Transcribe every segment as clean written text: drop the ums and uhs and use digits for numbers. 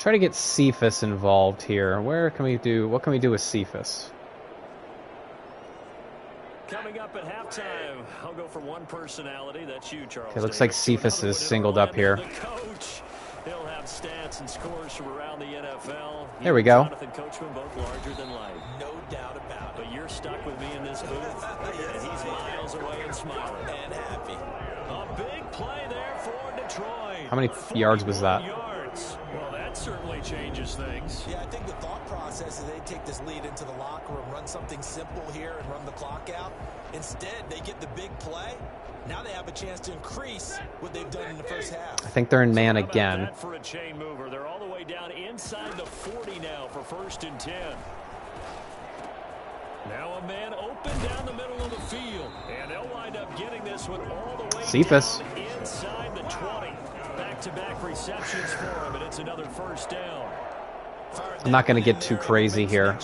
try to get Cephas involved here. What can we do with Cephas? Coming up at halftime, I'll go for one personality. That's you, Charles. Okay, looks like Cephas is singled up here. The coach. He'll have stats and scores from around the NFL. There we go. Jonathan Coachman, both larger than life. No doubt about it. But you're stuck with me in this booth, and he's miles away and smiling. And happy. A big play there for Detroit. How many yards was that? Well, that certainly changes things. Yeah, I think the thought process is they take this lead into the locker room, run something simple here and run the clock out. Instead, they get the big play. Now they have a chance to increase what they've done in the first half. I think they're in man again. For a chain mover, they're all the way down inside the 40 now for 1st and 10. Now a man open down the middle of the field, and they'll wind up getting this one all the way Cephas down inside the 20. Back-to-back receptions for him, and it's another 1st down. I'm not going to get too crazy here.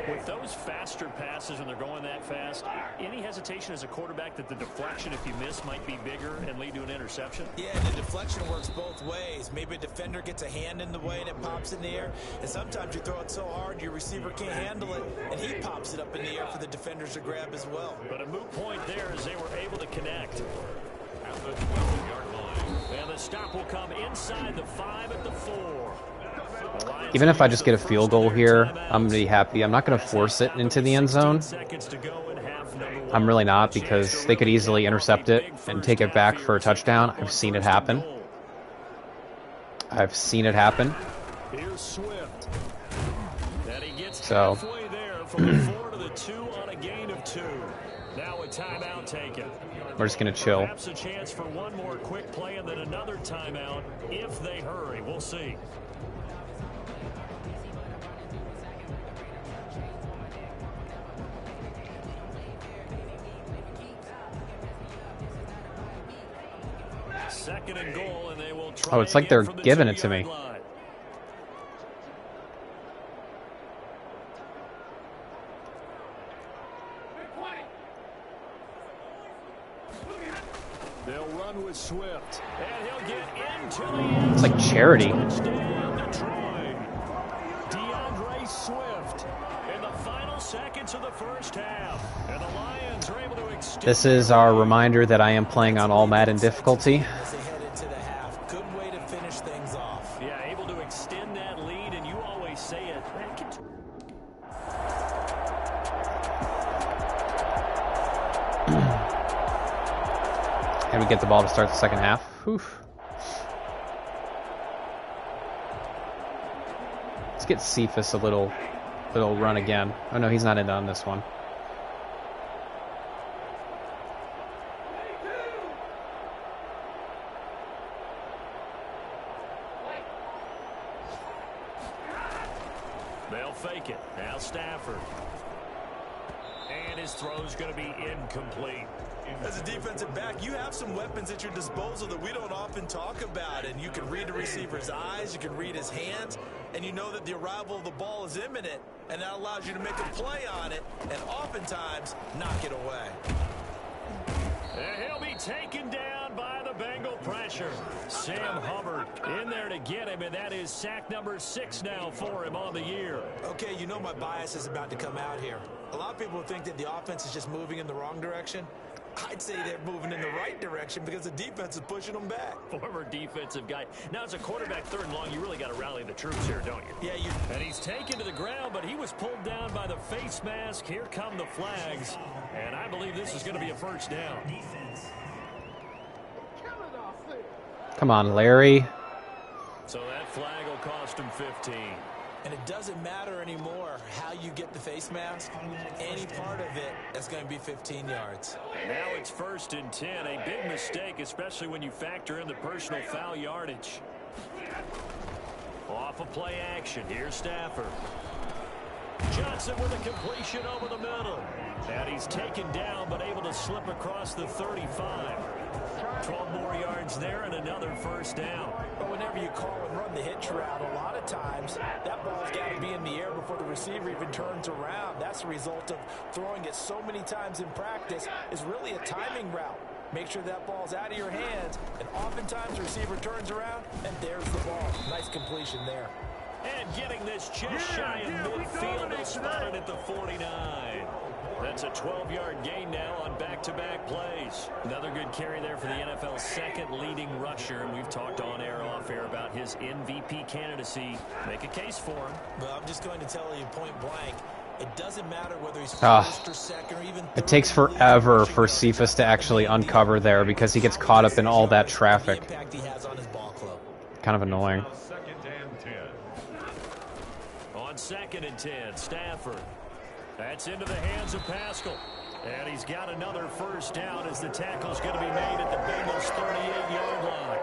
With those faster passes and they're going that fast, any hesitation as a quarterback that the deflection, if you miss, might be bigger and lead to an interception? Yeah, the deflection works both ways. Maybe a defender gets a hand in the way and it pops in the air, and sometimes you throw it so hard your receiver can't handle it, and he pops it up in the air for the defenders to grab as well. But a moot point there as they were able to connect. At the 12-yard line. And the stop will come inside the 5 at the 4. Even if I just get a field goal here, I'm going to be happy. I'm not going to force it into the end zone. I'm really not, because they could easily intercept it and take it back for a touchdown. I've seen it happen. So Now a timeout taken. We're just going to chill. Perhaps a chance for one more quick play and then another timeout if they hurry. We'll see. Second and goal, and they will try. Oh, it's like they're giving it to me. They'll run with Swift, and he'll get into the end. It's like charity. DeAndre Swift in the final seconds of the first half, and the Lions are able to extend. This is our reminder that I am playing on all Madden difficulty. As they head into the half, good way to finish things off. Yeah, able to extend that lead, and you always say it. And we get the ball to start the second half. Whew. Let's get Cephas a little run again. Oh no, he's not in on this one. They'll fake it. Now Stafford. And his throw's going to be incomplete. As a defensive back, you have some weapons at your disposal that we don't often talk about, and you can read the receiver's eyes, you can read his hands, and you know that the arrival of the ball is imminent, and that allows you to make a play on it and oftentimes knock it away. And he'll be taken down by the Bengal pressure. Sam Hubbard in there to get him, and that is sack number 6 now for him on the year. Okay, you know my bias is about to come out here. A lot of people think that the offense is just moving in the wrong direction. I'd say they're moving in the right direction because the defense is pushing them back. Former defensive guy. Now, as a quarterback, 3rd and long, you really got to rally the troops here, don't you? Yeah, And he's taken to the ground, but he was pulled down by the face mask. Here come the flags, and I believe this is going to be a first down. Come on, Larry. So that flag will cost him 15. And it doesn't matter anymore how you get the face mask. Any part of it, that's going to be 15 yards. Now it's 1st and 10. A big mistake, especially when you factor in the personal foul yardage. Off of play action. Here's Stafford. Johnson with a completion over the middle. And he's taken down, but able to slip across the 35. 12 more yards there and another first down. But whenever you call and run the hitch route, a lot of times that ball's got to be in the air before the receiver even turns around. That's the result of throwing it so many times in practice. Is really a timing route. Make sure that ball's out of your hands, and oftentimes Sometimes the receiver turns around, and there's the ball. Nice completion there. And getting this just shy of midfield, they spotted at the 49. That's a 12-yard gain now on back-to-back plays. Another good carry there for the NFL's second leading rusher, and we've talked on air, off air about his MVP candidacy. Make a case for him. Well, I'm just going to tell you point blank, it doesn't matter whether he's first or second or even third. It takes forever for Cephas to actually uncover there because he gets caught up in all that traffic. Kind of annoying. On 2nd and 10, Stafford. That's into the hands of Pascal. And he's got another first down as the tackle's going to be made at the Bengals' 38-yard line.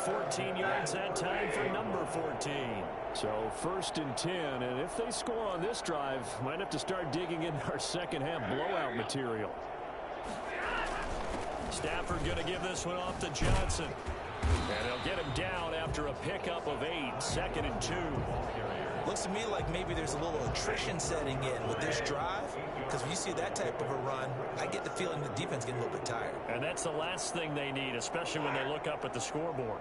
14 yards that time for number 14. So 1st and 10, and if they score on this drive, might have to start digging in our second half blowout material. Stafford going to give this one off to Johnson. And they'll get him down after a pickup of 8, 2nd and 2. Looks to me like maybe there's a little attrition setting in with this drive, because when you see that type of a run, I get the feeling the defense getting a little bit tired. And that's the last thing they need, especially when they look up at the scoreboard.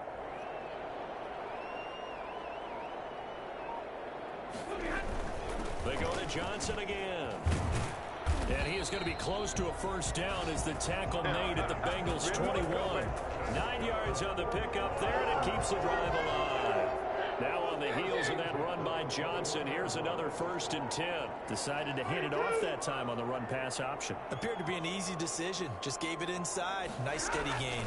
They go to Johnson again. And he is going to be close to a first down as the tackle made at the Bengals' 21. 9 yards on the pickup there, and it keeps the drive alive. Now on the heels of that run by Johnson, here's another 1st and 10. Decided to hit it off that time on the run-pass option. Appeared to be an easy decision. Just gave it inside. Nice steady gain.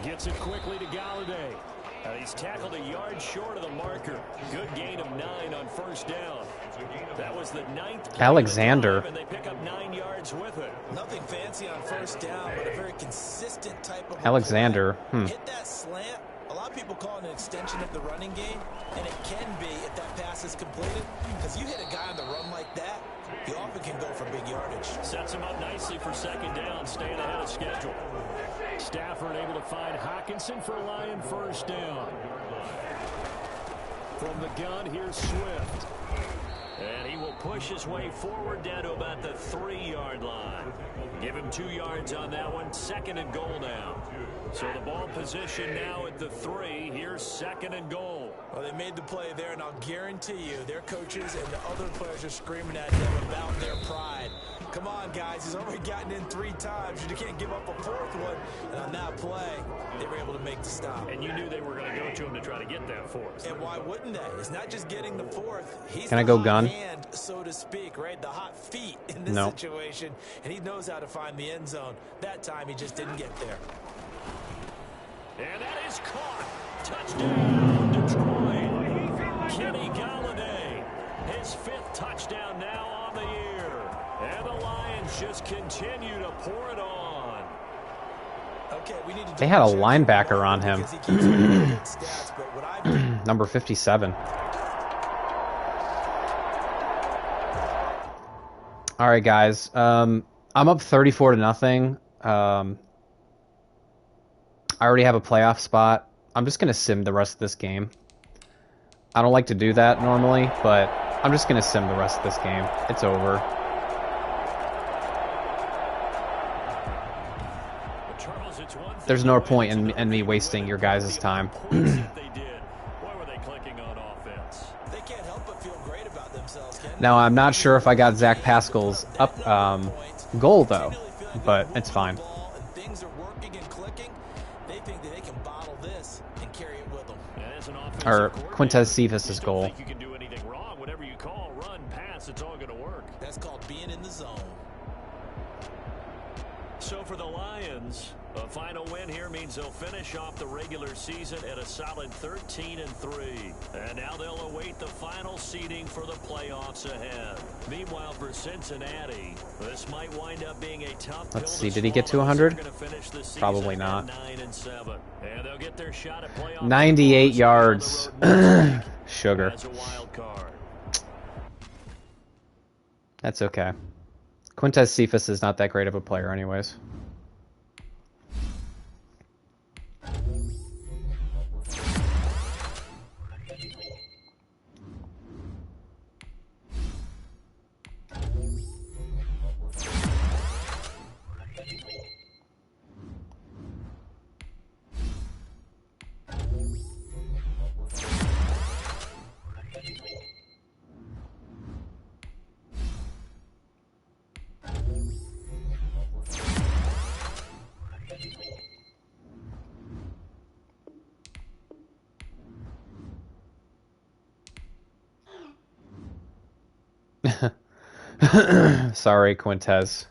Gets it quickly to Golladay. He's tackled a yard short of the marker. Good gain of 9 on first down. That was the 9th. Alexander. And they pick up 9 yards with it. Nothing fancy on first down, but a very consistent type of Alexander. Hit that slant. A lot of people call it an extension of the running game, and it can be if that pass is completed, because you hit a guy on the run like that, he often can go for big yardage. Sets him up nicely for second down, staying ahead of schedule. Stafford able to find Hockenson for a Lion first down. From the gun, here's Swift. And he will push his way forward down to about the 3-yard line. Give him 2 yards on that one. 2nd and goal now. So the ball position now at the 3. Here's 2nd and goal. Well, they made the play there, and I'll guarantee you their coaches and the other players are screaming at them about their pride. Come on, guys. He's already gotten in 3 times. You can't give up a 4th one. And on that play, they were able to make the stop. And you knew they were going to go to him to try to get that 4th. And why wouldn't they? It's not just getting the 4th. He's Can I go gun? Hand, so to speak, right? The hot feet in this situation. And he knows how to find the end zone. That time, he just didn't get there. And that is caught. Touchdown, Detroit. Kenny Golladay. His 5th touchdown now on the year. And the Lions just continue to pour it on. Okay, we need to they had a linebacker on him. Number 57. All right, guys. I'm up 34-0. I already have a playoff spot. I'm just going to sim the rest of this game. I don't like to do that normally, but I'm just going to sim the rest of this game. It's over. There's no point in me wasting your guys' time. Now, I'm not sure if I got Zach Pascal's up goal, though, but it's fine. Or Quintez Cephas' goal. You can do anything wrong. Whatever you call, run, pass, it's all going to work. That's called being in the zone. So for the Lions, a final win here means they'll finish off the regular season at a solid 13-3. And now they'll await the final seeding for the playoffs ahead. Meanwhile, for Cincinnati, this might wind up being a tough. Let's see, did he get to 100? Probably not. 9-7. And they'll get their shot at playoff 98 yards. Sugar. That's okay. Quintez Cephas is not that great of a player anyways. Sorry, Quintez.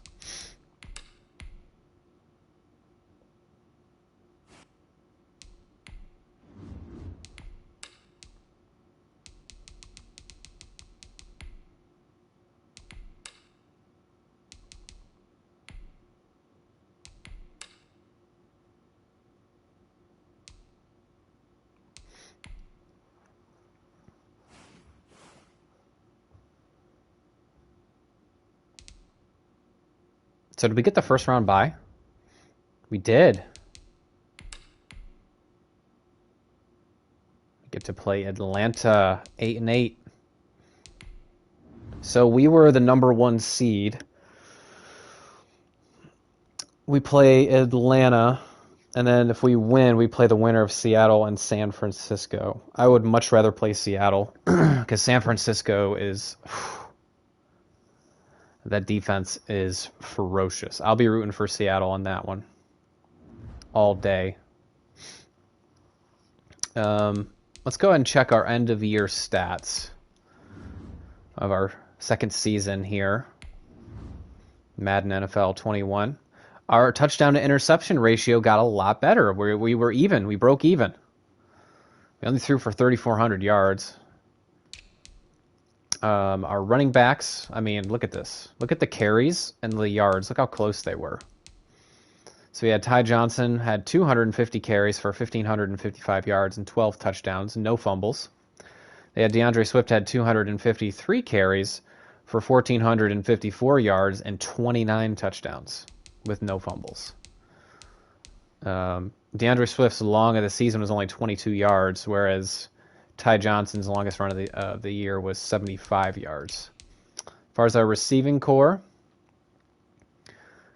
So did we get the first round bye? We did. We get to play Atlanta 8-8. So we were the number 1 seed. We play Atlanta, and then if we win, we play the winner of Seattle and San Francisco. I would much rather play Seattle because San Francisco is... That defense is ferocious. I'll be rooting for Seattle on that one all day. Let's go ahead and check our end-of-year stats of our second season here. Madden NFL 21. Our touchdown to interception ratio got a lot better. We were even. We broke even. We only threw for 3,400 yards. Our running backs, I mean, look at this. Look at the carries and the yards. Look how close they were. So we had Ty Johnson had 250 carries for 1,555 yards and 12 touchdowns, no fumbles. They had DeAndre Swift had 253 carries for 1,454 yards and 29 touchdowns with no fumbles. DeAndre Swift's long of the season was only 22 yards, whereas Ty Johnson's longest run of the year was 75 yards. As far as our receiving core,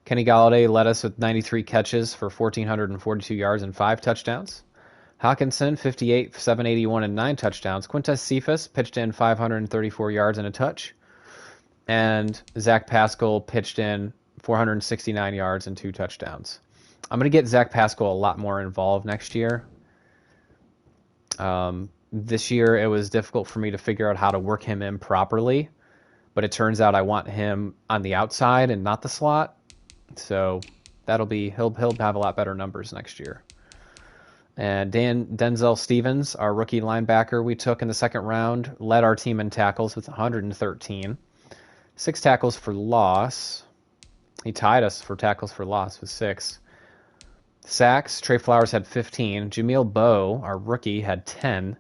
Kenny Golladay led us with 93 catches for 1,442 yards and 5 touchdowns. Hawkinson, 58, 781, and 9 touchdowns. Quintez Cephas pitched in 534 yards and a touch. And Zach Pascal pitched in 469 yards and 2 touchdowns. I'm going to get Zach Pascal a lot more involved next year. This year, it was difficult for me to figure out how to work him in properly, but it turns out I want him on the outside and not the slot. So he'll have a lot better numbers next year. And Denzel Stevens, our rookie linebacker we took in the second round, led our team in tackles with 113. 6 tackles for loss. He tied us for tackles for loss with 6. Sacks, Trey Flowers had 15. Jameel Bowe, our rookie, had 10.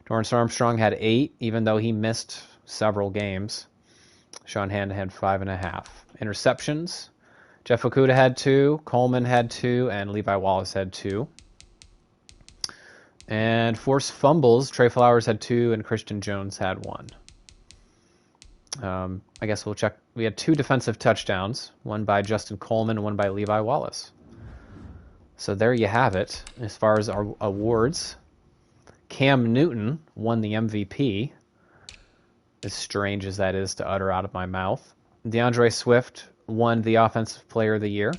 Dorrance Armstrong had 8, even though he missed several games. Sean Hannon had 5.5. Interceptions, Jeff Okudah had 2, Coleman had 2, and Levi Wallace had 2. And forced fumbles, Trey Flowers had 2, and Christian Jones had 1. I guess we'll check. We had 2 defensive touchdowns, one by Justin Coleman and one by Levi Wallace. So there you have it. As far as our awards, Cam Newton won the MVP, as strange as that is to utter out of my mouth. DeAndre Swift won the Offensive Player of the Year.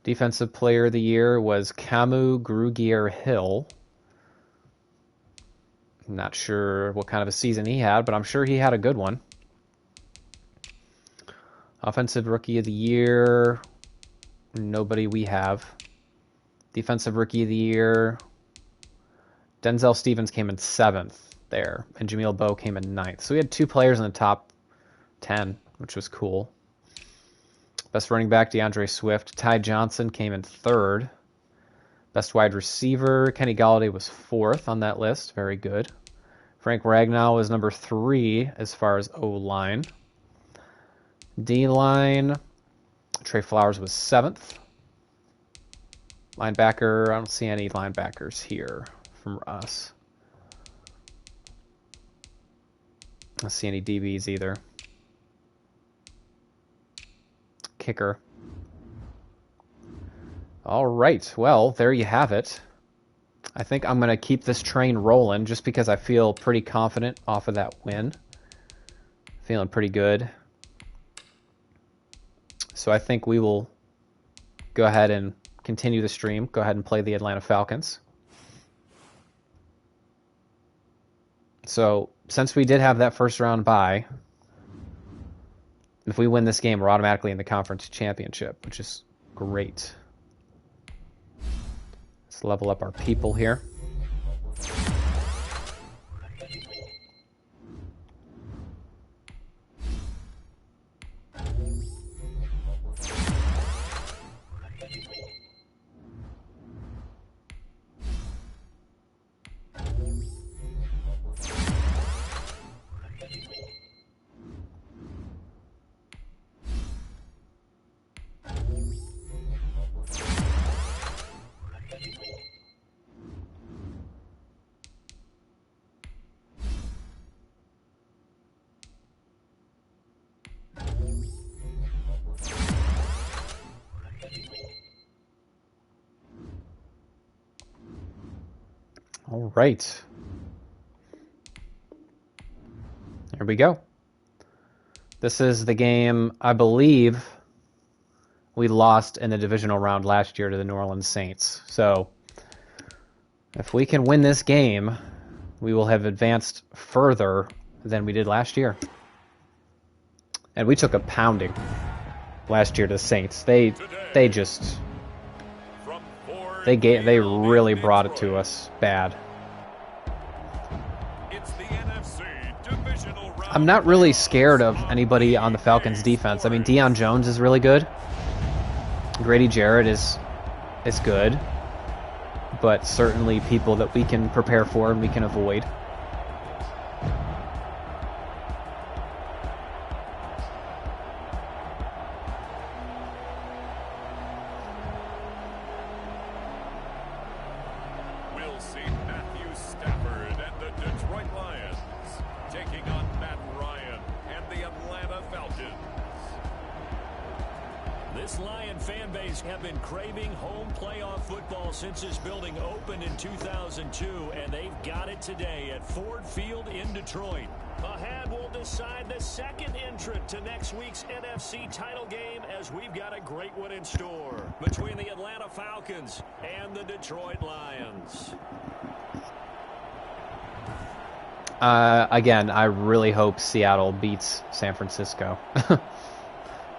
Defensive Player of the Year was Kamu Grugier-Hill. I'm not sure what kind of a season he had, but I'm sure he had a good one. Offensive Rookie of the Year, nobody we have. Defensive Rookie of the Year, Denzel Stevens came in 7th there, and Jameel Bowe came in 9th. So we had 2 players in the top 10, which was cool. Best running back, DeAndre Swift. Ty Johnson came in 3rd. Best wide receiver, Kenny Golladay was 4th on that list. Very good. Frank Ragnow was number 3 as far as O-line. D-line, Trey Flowers was 7th. Linebacker, I don't see any linebackers here from us. I don't see any DBs either. Kicker. All right, well, there you have it. I think I'm going to keep this train rolling just because I feel pretty confident off of that win. Feeling pretty good. So I think we will go ahead and continue the stream. Go ahead and play the Atlanta Falcons. So since we did have that first round bye, If we win this game, we're automatically in the conference championship, which is great. Let's level up our people here. All right. Here we go. This is the game, I believe, we lost in the divisional round last year to the New Orleans Saints. So, if we can win this game, we will have advanced further than we did last year. And we took a pounding last year to the Saints. They really brought it to us bad. I'm not really scared of anybody on the Falcons defense. I mean, Deion Jones is really good. Grady Jarrett is good. But certainly people that we can prepare for and we can avoid. This Lion fan base have been craving home playoff football since this building opened in 2002, and they've got it today at Ford Field in Detroit. Ahead, we'll decide the second entrant to next week's NFC title game, as we've got a great one in store between the Atlanta Falcons and the Detroit Lions. Again, I really hope Seattle beats San Francisco.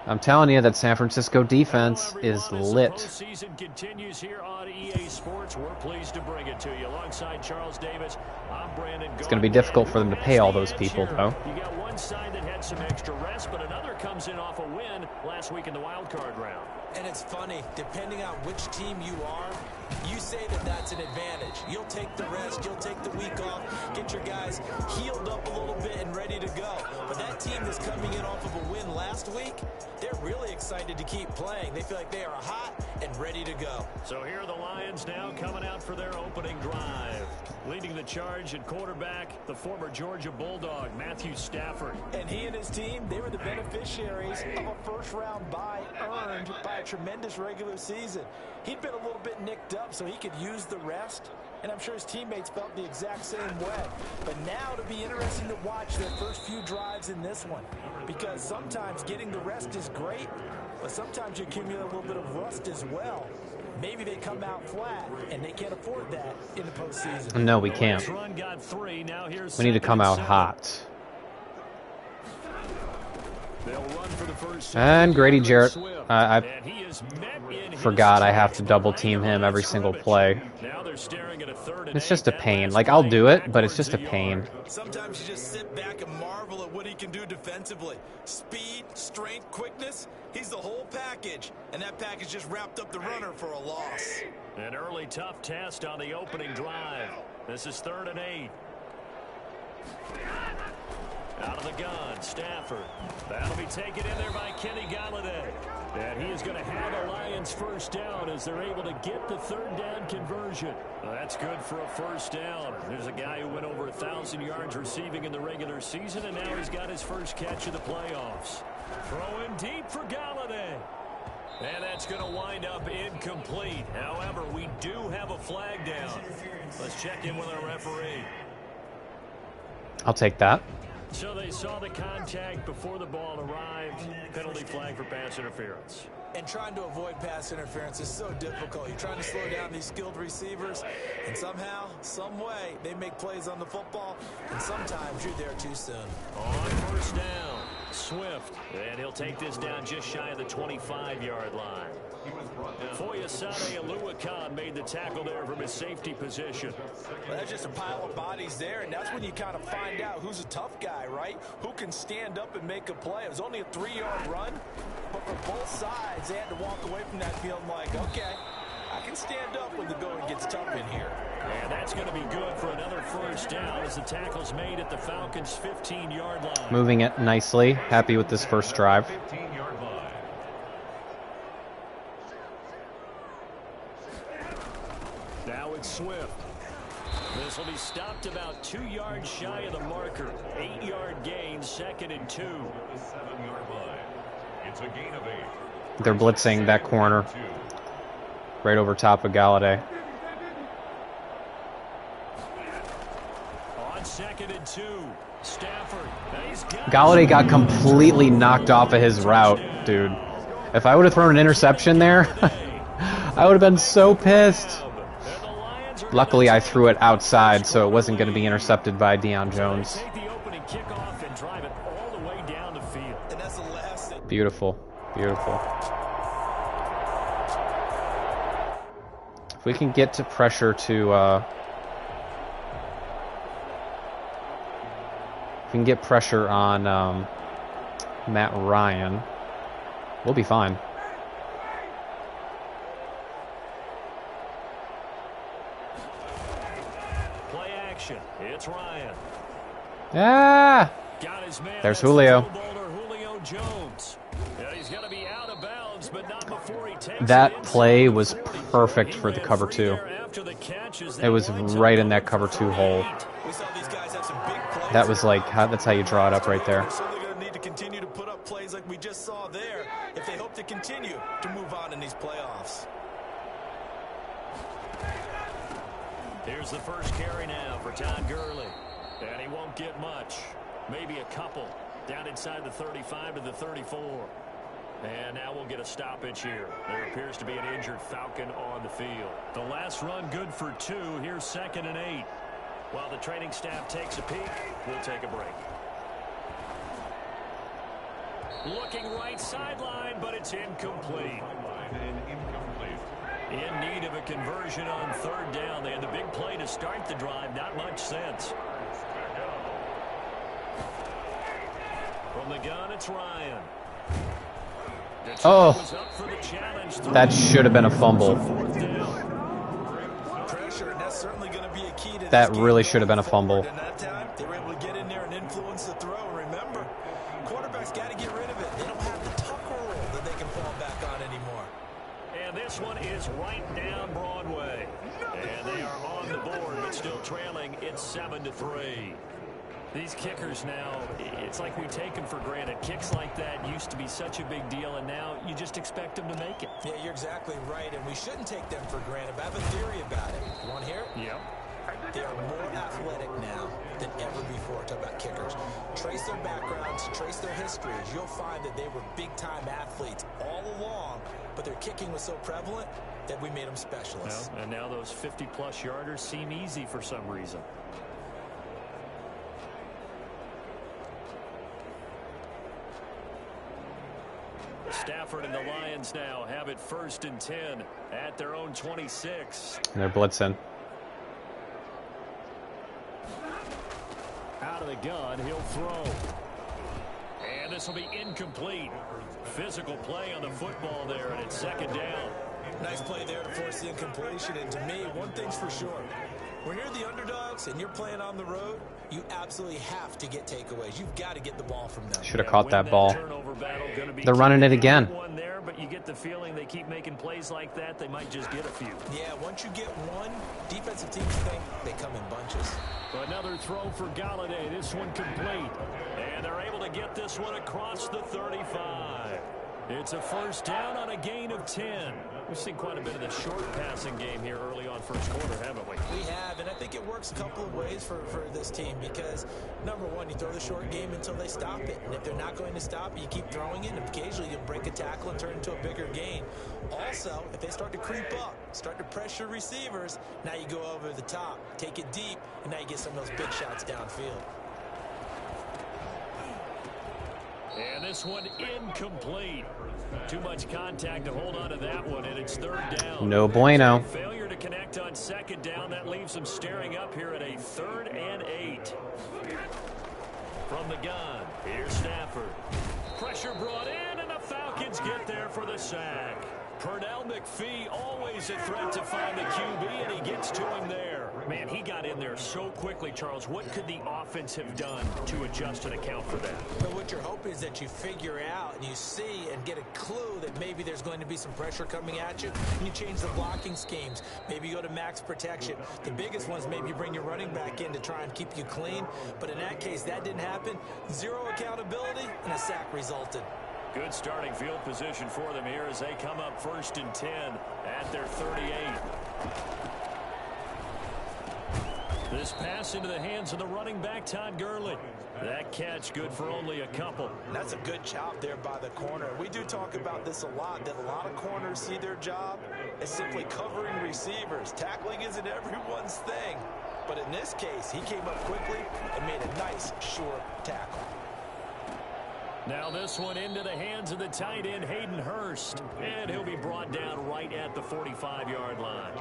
I'm telling you that San Francisco defense is lit. Postseason continues here on EA Sports. We're pleased to bring it to you. Alongside Charles Davis, I'm Brandon. It's going to be difficult for them to pay all those people, though. You got one side that had some extra rest, but another comes in off a win last week in the wild card round. And it's funny, depending on which team you are, you say that that's an advantage. You'll take the rest, you'll take the week off, get your guys healed up a little bit and ready to go. But that team that's coming in off of a win last week, they're really excited to keep playing. They feel like they are hot and ready to go. So here are the Lions now coming out for their opening drive. Leading the charge at quarterback, the former Georgia Bulldog, Matthew Stafford. And he and his team, they were the beneficiaries of a first-round bye earned by a tremendous regular season. He'd been a little bit nicked up, so he could use the rest. And I'm sure his teammates felt the exact same way. But now it'll be interesting to watch their first few drives in this one. Because sometimes getting the rest is great, but sometimes you accumulate a little bit of rust as well. Maybe they come out flat, and they can't afford that in the postseason. No, we can't. We need to come out hot. And Grady Jarrett, I forgot I have to double team him every single play. It's just a pain. Like, I'll do it, but it's just a pain. Sometimes you just sit back and marvel at what he can do defensively. Speed, strength, quickness, he's the whole package. And that package just wrapped up the runner for a loss. An early tough test on the opening drive. This is 3rd and 8. Out of the gun, Stafford. That'll be taken in there by Kenny Golladay. And he is going to have a Lions first down as they're able to get the 3rd down conversion. Well, that's good for a first down. There's a guy who went over 1,000 yards receiving in the regular season, and now he's got his first catch of the playoffs. Throwing deep for Golladay. And that's going to wind up incomplete. However, we do have a flag down. Let's check in with our referee. I'll take that. So they saw the contact before the ball arrived. Penalty flag for pass interference. And trying to avoid pass interference is so difficult. You're trying to slow down these skilled receivers, and somehow, some way, they make plays on the football, and sometimes you're there too soon. On first down, Swift, and he'll take this down just shy of the 25-yard line. Foyesade Aluakan made the tackle there from his safety position. Well, that's just a pile of bodies there, and that's when you kind of find out who's a tough guy, right? Who can stand up and make a play. It was only a 3-yard run, but for both sides, they had to walk away from that field like, okay, I can stand up when the going gets tough in here. And that's going to be good for another first down as the tackle's made at the Falcons' 15-yard line. Moving it nicely. Happy with this first drive. 15-yard line. Now it's Swift. This will be stopped about 2 yards shy of the marker. 8-yard gain, 2nd and 2. 7-yard line. It's a gain of 8. They're blitzing that corner. Right over top of Golladay. On 2nd and 2, Stafford. Golladay got completely knocked off of his route, dude. If I would have thrown an interception there, I would have been so pissed. Luckily, I threw it outside, so it wasn't going to be intercepted by Deion Jones. Beautiful, beautiful. If we can get to pressure to, if we can get pressure on Matt Ryan, we'll be fine. Play action. It's Ryan. Ah! There's Julio. That play was perfect for the cover 2. It was right in that cover 2 hole. That was like, that's how you draw it up right there. So they're going to need to continue to put up plays like we just saw there if they hope to continue to move on in these playoffs. Here's the first carry now for Todd Gurley. And he won't get much. Maybe a couple. Down inside the 35 to the 34. And now we'll get a stoppage here. There appears to be an injured Falcon on the field. The last run good for 2. Here's 2nd and 8. While the training staff takes a peek, we'll take a break. Looking right sideline, but it's incomplete. In need of a conversion on 3rd down. They had the big play to start the drive. Not much sense. From the gun, it's Ryan. Oh, that should have been a fumble. That really should have been a fumble. They were able to get in there and influence the throw. Remember, quarterbacks got to get rid of it. They don't have the tucker roll that they can fall back on anymore. And this one is right down Broadway. And they are on the board, but still trailing. It's 7-3. These kickers now, it's like we take them for granted. Kicks like that used to be such a big deal, and now you just expect them to make it. Yeah, you're exactly right, and we shouldn't take them for granted. But I have a theory about it. You want to hear it? Yep. They are more athletic now than ever before. Talk about kickers. Trace their backgrounds, trace their histories. You'll find that they were big-time athletes all along, but their kicking was so prevalent that we made them specialists. Well, and now those 50-plus yarders seem easy for some reason. Stafford and the Lions now have it 1st and 10 at their own 26. And they're blitzing. Out of the gun, he'll throw. And this will be incomplete. Physical play on the football there, and it's 2nd down. Nice play there to force the incompletion. And to me, one thing's for sure. When you're the underdogs and you're playing on the road, you absolutely have to get takeaways. You've got to get the ball from them. Should have caught that ball. They're running it again. There, but you get the feeling they keep making plays like that, they might just get a few. Yeah, once you get one, defensive teams think they come in bunches. Another throw for Golladay. This one complete. And they're able to get this one across the 35. It's a 1st down on a gain of 10. We've seen quite a bit of the short passing game here early on 1st quarter, haven't we? We have, and I think it works a couple of ways for this team because, number one, you throw the short game until they stop it. And if they're not going to stop it, you keep throwing it, and occasionally you'll break a tackle and turn it into a bigger gain. Also, if they start to creep up, start to pressure receivers, now you go over the top, take it deep, and now you get some of those big shots downfield. And this one incomplete. Too much contact to hold on to that one, and it's third down. No bueno. Failure to connect on second down. That leaves them staring up here at a 3rd and 8. From the gun, here's Stafford. Pressure brought in, and the Falcons get there for the sack. Pernell McPhee, always a threat to find the QB, and he gets to him there. Man, he got in there so quickly, Charles. What could the offense have done to adjust and account for that? But what you're hoping is that you figure out and you see and get a clue that maybe there's going to be some pressure coming at you. And you change the blocking schemes. Maybe you go to max protection. The biggest ones, maybe you bring your running back in to try and keep you clean. But in that case, that didn't happen. Zero accountability, and a sack resulted. Good starting field position for them here as they come up 1st and 10 at their 38. This pass into the hands of the running back, Todd Gurley. That catch good for only a couple. That's a good job there by the corner. We do talk about this a lot, that a lot of corners see their job as simply covering receivers. Tackling isn't everyone's thing. But in this case, he came up quickly and made a nice, short tackle. Now this one into the hands of the tight end, Hayden Hurst. And he'll be brought down right at the 45-yard line.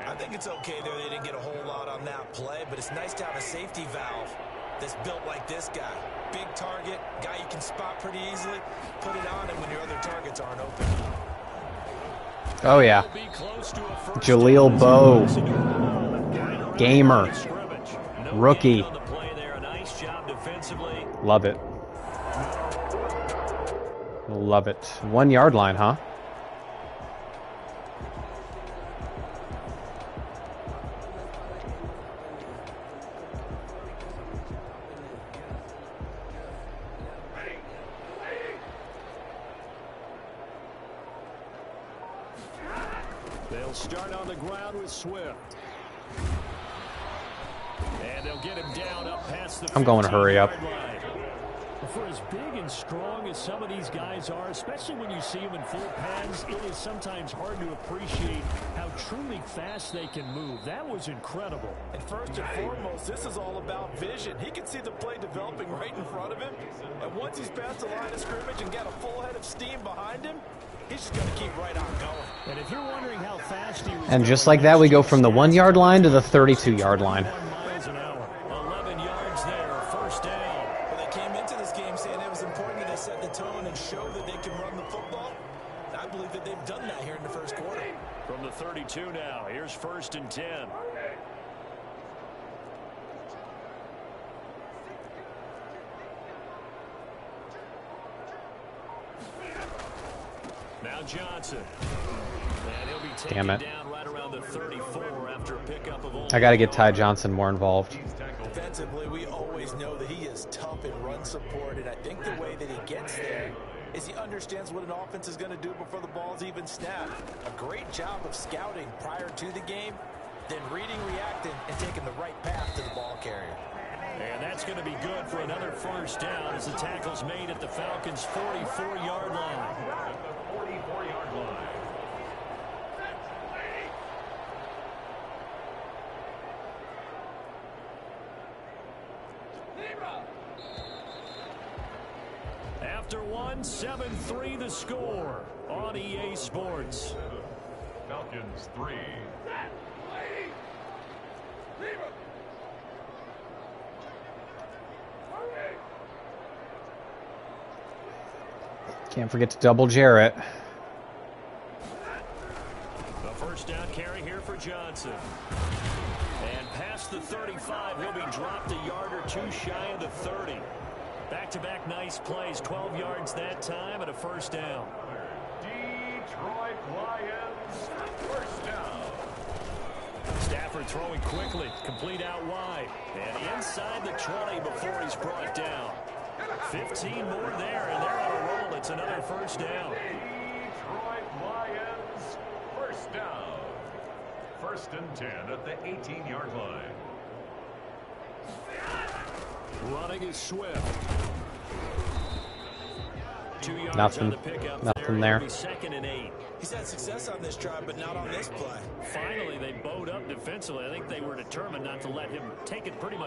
I think it's okay there. They didn't get a whole lot on that play, but it's nice to have a safety valve that's built like this guy. Big target, guy you can spot pretty easily. Put it on him when your other targets aren't open. Oh, yeah. Jaleel Bowe. Gamer. Rookie. Love it. Love it. 1 yard line, huh? They'll start on the ground with Swift. And they'll get him down up past the I'm going to hurry up. For as big and strong as some of these guys are, especially when you see them in full pads, it is sometimes hard to appreciate how truly fast they can move. That was incredible. And first and foremost, this is all about vision. He can see the play developing right in front of him. And once he's past the line of scrimmage and got a full head of steam behind him, he's just going to keep right on going. And if you're wondering how fast he was, and just like that, we go from the 1 yard line to the 32 yard line. 11 yards there, first down. Set the tone and show that they can run the football. I believe that they've done that here in the first quarter. From the 32 now, here's 1st and 10. Now Johnson. And he'll be taken down right around the 34 after a pickup of I got to get Ty Johnson more involved. Defensively, we always know that he is tough in run support, and I think the way that he gets there is he understands what an offense is going to do before the ball's even snapped. A great job of scouting prior to the game, then reading, reacting, and taking the right path to the ball carrier. And that's going to be good for another first down as the tackle's made at the Falcons' 44-yard line. 44-yard line. After one, 7-3 the score on EA Sports. Falcons 3. Can't forget to double Jarrett. The first down carry here for Johnson. And past the 35, he'll be dropped a yard or two shy of the 30. Back-to-back nice plays, 12 yards that time and a first down. Detroit Lions, first down. Stafford throwing quickly, complete out wide. And inside the 20 before he's brought down. 15 more there, and they're on a roll. It's another first down. Detroit Lions, first down. 1st and 10 at the 18-yard line. Running is Swift. 2 yards Nothing. on the pickup. Nothing there. 2nd and 8. He's had success on this drive, but not on this play. Finally, they bowed up defensively. I think they were determined not to let him take it pretty much